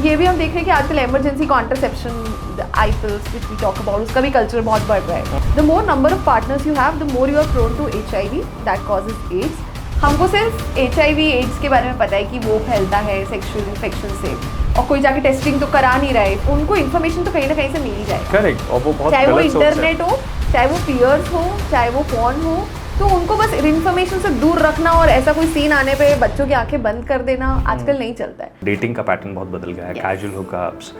ये भी हम देख रहे हैं कि आजकल emergency contraception I pills which we talk about उसका भी कल्चर बहुत बढ़ रहा है. The more number of partners you have the more you are prone to HIV that causes AIDS. हमको सिर्फ HIV एड्स के बारे में पता है कि वो फैलता है सेक्सुअल इन्फेक्शन से, और कोई जाके टेस्टिंग तो करा नहीं रहा है. उनको इन्फॉर्मेशन तो कहीं ना कहीं से मिल ही जाएगा. करेक्ट. और वो बहुत चाहे वो गलत सोच है. इंटरनेट हो, चाहे वो पीयर्स हो, चाहे वो फोन हो, तो उनको बस इन्फॉर्मेशन से दूर रखना और ऐसा कोई सीन आने पे बच्चों की आंखें बंद कर देना आजकल नहीं चलता है. डेटिंग का पैटर्न बहुत बदल गया है. Casual hookups,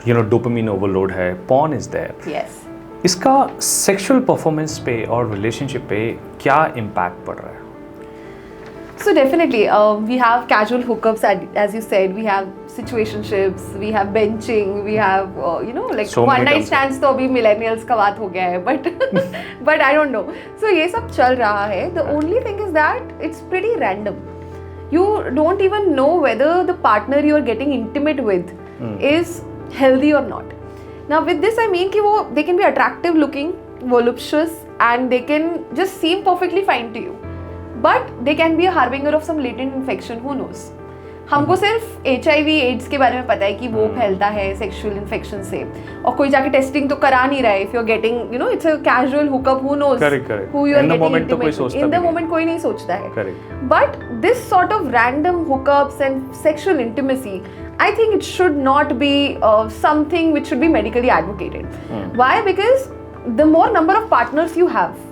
you know, dopamine overload है, पॉर्न इज देयर. यस. इसका सेक्सुअल परफॉर्मेंस पे और रिलेशनशिप पे क्या इम्पैक्ट पड़ रहा है? So definitely, we have casual hookups, as you said. We have situationships, we have benching, we have like So one many night terms. stands. तो अभी millennials का बात हो गया है, but I don't know. So ये सब चल रहा है. The only thing is that it's pretty random. You don't even know whether the partner you are getting intimate with is healthy or not. Now with this I mean कि वो they can be attractive looking, voluptuous, and they can just seem perfectly fine to you. But they can be a harbinger of some latent infection, who knows. हमको सिर्फ HIV ads के बारे में पता है कि वो फैलता है सेक्सुअल इन्फेक्शन से, और कोई जाके टेस्टिंग तो करा नहीं रहा है. If you are getting it's a casual hookup, who knows who you are getting intimate. In the moment कोई नहीं सोचता है. But this sort of random hookups and sexual intimacy, I think it should not be something which should be medically advocated. Why? Because the more number of partners you have,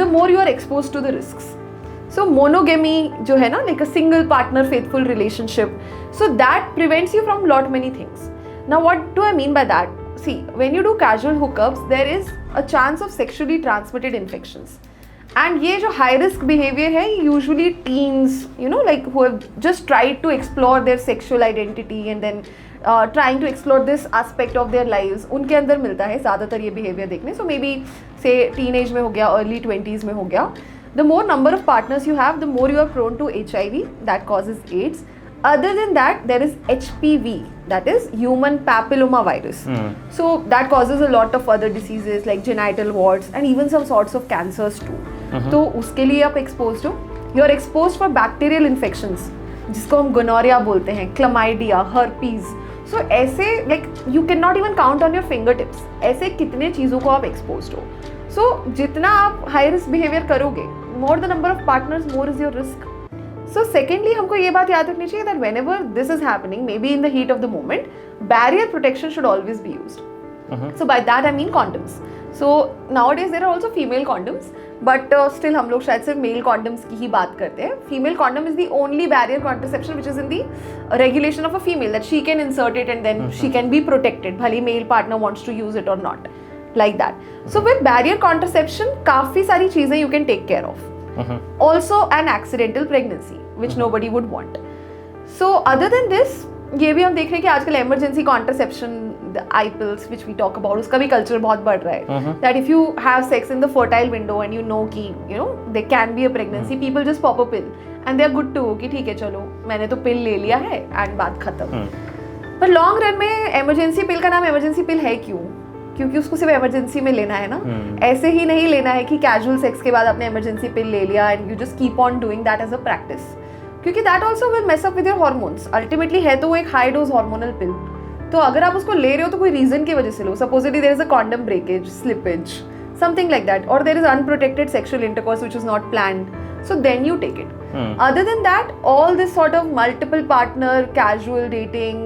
the more you are exposed to the risks. So monogamy जो है ना, like a single partner faithful relationship, so that prevents you from lot many things. Now what do I mean by that? See, when you do casual hookups, there is a chance of sexually transmitted infections. And ये जो high risk behavior है, usually teens, like who have just tried to explore their sexual identity and then trying to explore this aspect of their lives, उनके अंदर मिलता है ज़्यादातर ये behavior देखने. So maybe say teenage में हो गया, early 20s में हो गया. The more number of partners you have, the more you are prone to HIV that causes AIDS. Other than that, there is HPV, that is human papilloma virus. So that causes a lot of other diseases like genital warts and even some sorts of cancers too. तो उसके लिए आप exposed हो. You are exposed for bacterial infections, जिसको हम gonorrhea बोलते हैं, chlamydia, herpes. So ऐसे like you cannot even count on your fingertips. ऐसे कितने चीज़ों को आप exposed हो. So जितना आप हाई रिस्क बिहेवियर करोगे, more the number of partners, more is your risk. So secondly, हमको ये बात याद रखनी चाहिए that whenever this is happening, maybe in the heat of the moment, barrier protection should always be used. So by that I mean condoms. So nowadays there are also female condoms, but still हम लोग शायद सिर्फ mail condoms की ही बात करते हैं. Female condom is the only barrier contraception which is in the regulation of a female, that she can insert it and then she can be protected, भले male partner wants to use it और not. Like that. So with barrier contraception, काफी सारी चीजें you can take care of. Also an accidental pregnancy, which nobody would want. So other than this, ये भी हम देख रहे हैं कि आजकल emergency contraception, the I pills which we talk about, उसका भी culture बहुत बढ़ रहा है. That if you have sex in the fertile window and you know कि there can be a pregnancy, people just pop a pill and they are good to go कि ठीक है चलो मैंने तो pill ले लिया है and बात खत्म. पर लॉन्ग रन में emergency pill का नाम emergency pill है क्यों? क्योंकि उसको सिर्फ इमरजेंसी में लेना है ना. ऐसे ही नहीं लेना है कि कैजुअल सेक्स के बाद आपने इमरजेंसी पिल ले लिया and you just keep on doing that as a practice, क्योंकि that also will mess up with your hormones. Ultimately है तो वो एक हाई डोज हार्मोनल पिल, तो अगर आप उसको ले रहे हो तो कोई रीजन की वजह से लो. Supposedly there is a condom breakage, slippage, something like that, और there is unprotected sexual intercourse which is not planned, so then you take it. Other than that, all this sort of multiple partner casual dating,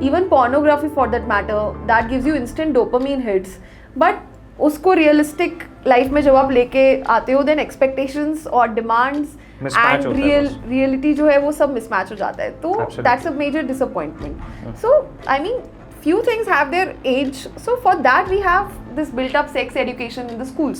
even pornography for that matter, that gives you instant dopamine hits, but उसको realistic life में जब आप लेके आते हो, then expectations और demands and reality जो है वो सब मिसमैच हो जाता है. तो that's a major disappointment. So I mean few things have their age, so for that we have this built up sex education in the schools,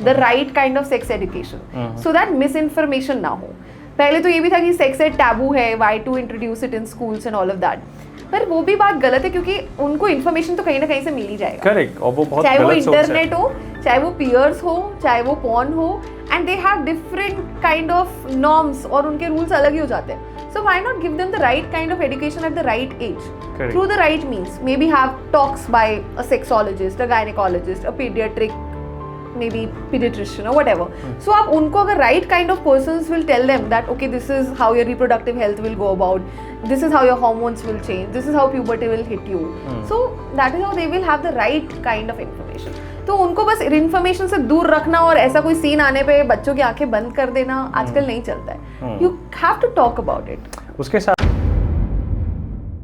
the right kind of sex education, so that misinformation ना हो. पहले तो ये भी था कि sex add taboo है, why to introduce it in schools and all of that. पर वो भी बात गलत है, क्योंकि उनको इन्फॉर्मेशन तो कहीं ना कहीं से मिल ही जाएगा. करेक्ट. और वो बहुत चाहे वो गलत सोच है. इंटरनेट हो, चाहे वो पीयर्स हो, चाहे वो पॉर्न हो, and they have different kind of norms और उनके रूल्स अलग ही हो जाते हैं. So why not give them the right kind of education at the right age? Correct. Through the right means. Maybe have talks by a sexologist, a gynecologist, a pediatric maybe pediatrician or whatever. So आप उनको अगर right kind of persons will tell them that okay, this is how your reproductive health will go about, this is how your hormones will change, this is how puberty will hit you. So that is how they will have the right kind of information. तो उनको बस information से दूर रखना और ऐसा कोई scene आने पे बच्चों की आंखें बंद कर देना आजकल नहीं चलता है. You have to talk about it. उसके साथ